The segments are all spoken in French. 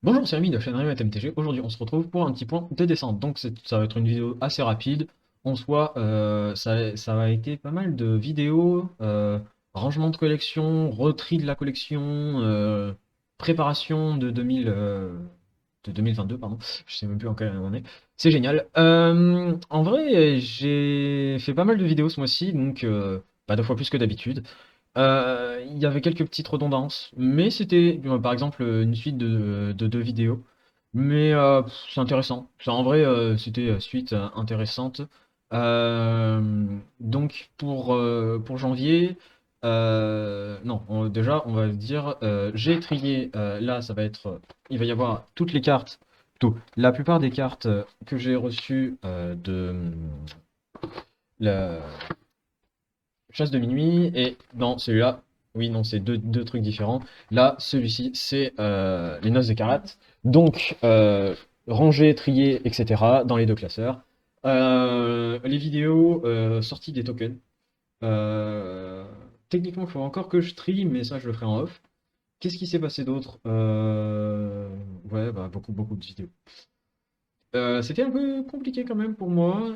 Bonjour, c'est Rémi de la chaîne Rémi MTG. Aujourd'hui, on se retrouve pour un petit point de descente. Donc, ça va être une vidéo assez rapide. En soi, ça va être pas mal de vidéos, rangement de collection, retri de la collection, préparation de 2022, pardon. Je sais même plus en quelle année on est. C'est génial. En vrai, j'ai fait pas mal de vidéos ce mois-ci, donc pas deux fois plus que d'habitude. Il y avait quelques petites redondances, mais c'était par exemple une suite de deux vidéos. Mais c'est intéressant. En vrai, c'était suite intéressante. Donc pour janvier, non, déjà on va dire, j'ai trié. Là, ça va être, il va y avoir toutes les cartes, plutôt la plupart des cartes que j'ai reçues de la, Chasse de minuit, et dans celui-là, oui, non, c'est deux trucs différents. Là, celui-ci, c'est les noces écarlates. Donc, ranger, trier, etc. dans les deux classeurs. Les vidéos sorties des tokens. Euh, Techniquement, il faut encore que je trie, mais ça, je le ferai en off. Qu'est-ce qui s'est passé d'autre? Ouais, bah, beaucoup de vidéos. C'était un peu compliqué quand même pour moi,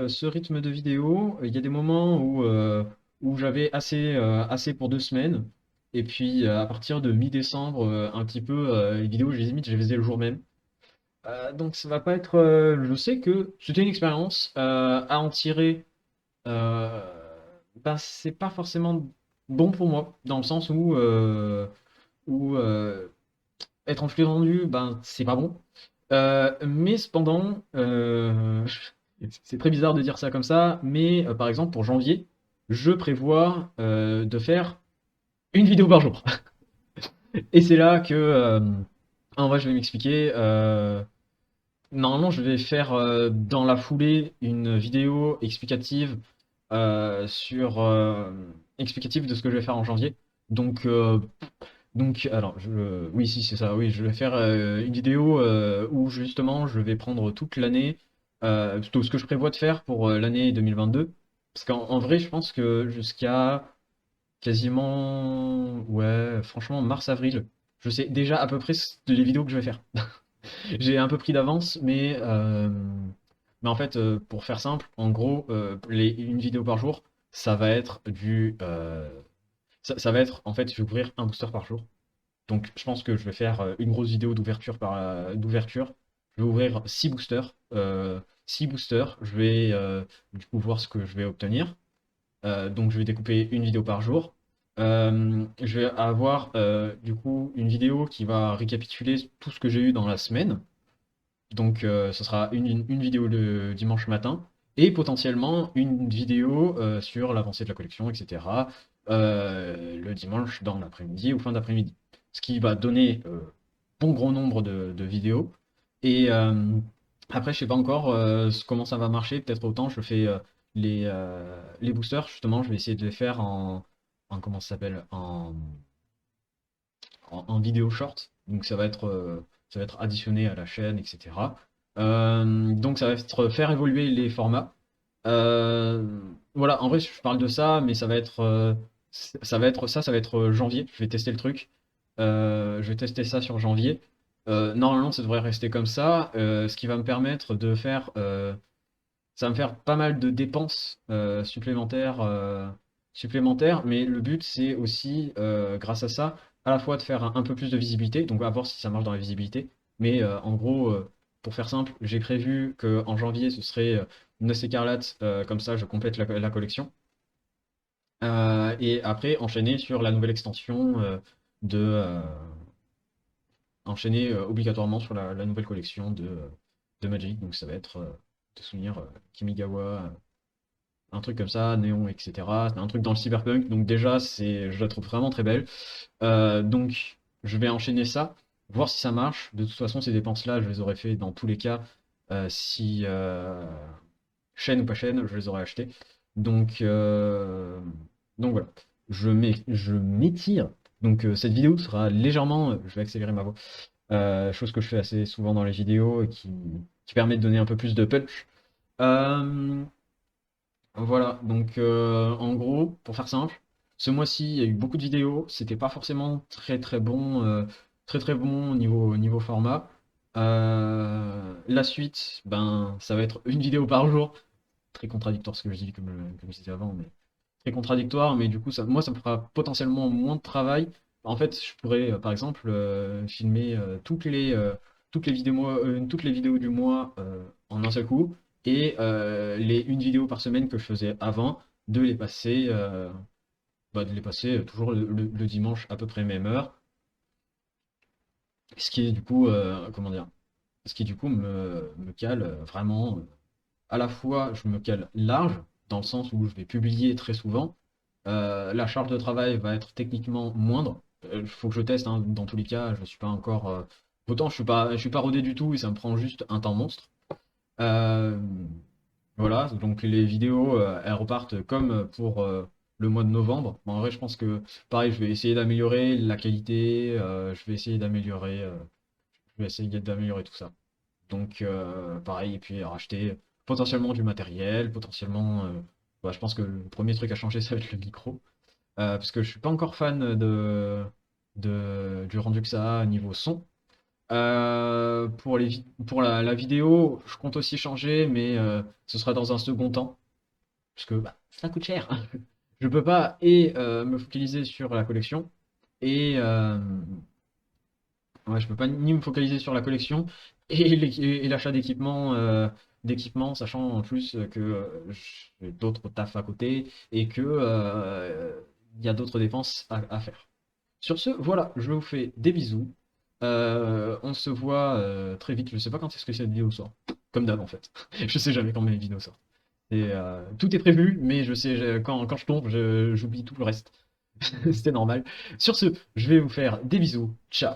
ce rythme de vidéo. Il y a des moments où j'avais assez pour 2 semaines. Et puis à partir de mi-décembre, un petit peu, les vidéos, je les faisais le jour même. Donc ça va pas être. Je sais que c'était une expérience à en tirer. euh, Ben, c'est pas forcément bon pour moi, dans le sens où être en flux rendu, ben c'est pas bon. Mais cependant, c'est très bizarre de dire ça comme ça, mais par exemple pour janvier, je prévois de faire une vidéo par jour. Et c'est là que, en vrai, je vais m'expliquer. Normalement, je vais faire dans la foulée une vidéo explicative de ce que je vais faire en janvier. Donc, alors, oui, si, c'est ça, oui, je vais faire une vidéo où justement je vais prendre toute l'année, plutôt ce que je prévois de faire pour l'année 2022. Parce qu'en vrai, je pense que jusqu'à quasiment, ouais, franchement, mars-avril, je sais déjà à peu près les vidéos que je vais faire. J'ai un peu pris d'avance, mais en fait, pour faire simple, en gros, une vidéo par jour, ça va être ça va être, en fait, je vais ouvrir un booster par jour. Donc, je pense que je vais faire une grosse vidéo d'ouverture. Je vais ouvrir 6 boosters. 6 boosters. Je vais du coup voir ce que je vais obtenir. Donc, je vais découper une vidéo par jour. Je vais avoir du coup une vidéo qui va récapituler tout ce que j'ai eu dans la semaine. Donc, ce sera une vidéo le dimanche matin et potentiellement une vidéo sur l'avancée de la collection, etc. Le dimanche dans l'après-midi ou fin d'après-midi. Ce qui va donner bon gros nombre de vidéos. Et après, je sais pas encore comment ça va marcher. Peut-être autant je fais les boosters, justement, je vais essayer de les faire comment ça s'appelle? En vidéo short. Donc ça va être additionné à la chaîne, etc. Donc ça va être faire évoluer les formats. Euh, voilà, en vrai, je parle de ça, mais ça va être janvier. Je vais tester le truc. Je vais tester ça sur janvier. Normalement, ça devrait rester comme ça, ce qui va me permettre de faire, ça va me faire pas mal de dépenses supplémentaires, mais le but c'est aussi, grâce à ça, à la fois de faire un peu plus de visibilité, donc à voir si ça marche dans la visibilité, mais en gros, pour faire simple, j'ai prévu qu'en janvier ce serait Noce écarlate, comme ça je complète la collection, et après enchaîner sur la nouvelle extension de enchaîner obligatoirement sur la nouvelle collection de Magic, donc ça va être de souvenir Kimigawa, un truc comme ça, Néon, etc. C'est un truc dans le cyberpunk, donc déjà, je la trouve vraiment très belle. Donc, je vais enchaîner ça, voir si ça marche. De toute façon, ces dépenses-là, je les aurais fait dans tous les cas, si chaîne ou pas chaîne, je les aurais achetées. Donc, euh, donc voilà, je m'étire. Donc, cette vidéo sera légèrement, je vais accélérer ma voix, chose que je fais assez souvent dans les vidéos et qui permet de donner un peu plus de punch. Euh, voilà, donc en gros, pour faire simple, ce mois-ci, il y a eu beaucoup de vidéos, c'était pas forcément très très bon. très très bon niveau format. La suite, ben, ça va être une vidéo par jour. Très contradictoire ce que je dis, comme je disais avant, mais très contradictoire. Mais du coup, moi, ça me fera potentiellement moins de travail. En fait, je pourrais, par exemple, filmer toutes les vidéos du mois en un seul coup, et une vidéo par semaine que je faisais avant, de les passer, toujours le dimanche à peu près même heure. Ce qui est du coup, comment dire, ce qui du coup me cale vraiment. À la fois, je me cale large, dans le sens où je vais publier très souvent. La charge de travail va être techniquement moindre. Il faut que je teste, hein. Dans tous les cas, je suis pas encore. Autant je suis pas rodé du tout et ça me prend juste un temps monstre. Euh, voilà, donc les vidéos, elles repartent comme pour le mois de novembre. Bon, en vrai, je pense que pareil, je vais essayer d'améliorer la qualité, je vais essayer d'améliorer tout ça. Donc, pareil, et puis racheter potentiellement du matériel, potentiellement. Je pense que le premier truc à changer, ça va être le micro. Parce que je suis pas encore fan du rendu que ça a niveau son. Pour la vidéo, je compte aussi changer, mais ce sera dans un second temps. Parce que bah, ça coûte cher. Je peux pas me focaliser sur la collection et ouais, je peux pas ni me focaliser sur la collection et l'achat d'équipements, sachant en plus que j'ai d'autres tafs à côté et que il y a d'autres dépenses à faire. Sur ce, voilà, je vous fais des bisous. On se voit très vite. Je sais pas quand est-ce que cette vidéo sort. Comme d'hab en fait. Je sais jamais quand mes vidéos sortent. Tout est prévu, mais quand je tombe, j'oublie tout le reste. C'est normal. Sur ce, je vais vous faire des bisous. Ciao.